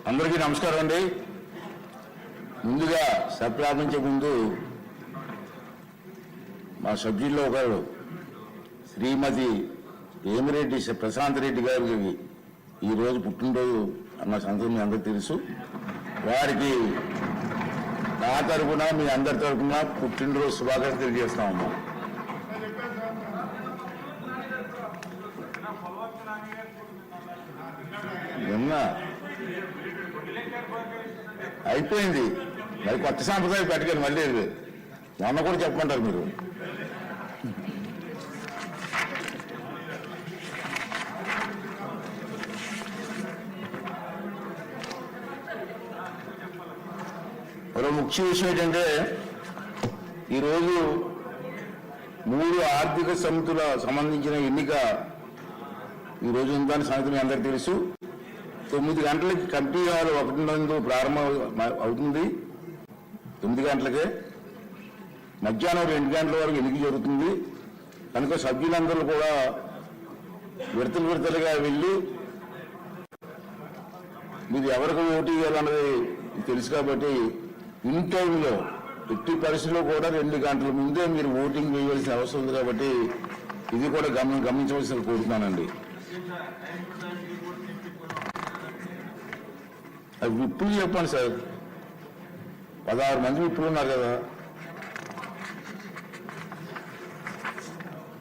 అందరికీ నమస్కారం అండి. ముందుగా ప్రారంభించే ముందు మా సభ్యుల్లో ఒకరు శ్రీమతి ఏమిరెడ్డి ప్రశాంత్ రెడ్డి గారికి ఈరోజు పుట్టినరోజు అన్న సంగతి మీ అందరికీ తెలుసు. వారికి నా తరఫున మీ అందరి తరఫున పుట్టినరోజు శుభాకాంక్షలు తెలియజేస్తామమ్మా. అయిపోయింది, మరి కొత్త సాంప్రదాయం పెట్టగలి మళ్ళీ మొన్న కూడా చెప్పమంటారు మీరు. మరో ముఖ్య విషయం ఏంటంటే ఈరోజు 3 ఆర్థిక సమితుల సంబంధించిన ఎన్నిక ఈరోజు ఉందని సంగతి మీ అందరికీ తెలుసు. 9 గంటలకి కమిటీ హాల్ 1 ప్రారంభం అవుతుంది. 9 గంటలకే మధ్యాహ్నం 2 గంటల వరకు ఎన్నిక జరుగుతుంది. కనుక సభ్యులందరూ కూడా విడతలుగా వెళ్ళి మీరు ఎవరికి ఓటు వేయాలన్నది తెలుసు కాబట్టి ఇన్ టైంలో ఎట్టి పరిస్థితుల్లో కూడా 2 గంటల ముందే మీరు ఓటింగ్ వేయవలసిన అవసరం ఉంది. కాబట్టి ఇది కూడా గమనించవలసిన కోరుతున్నానండి. విప్పులు చెప్పండి సార్, 16 మంది విప్పులు ఉన్నారు కదా.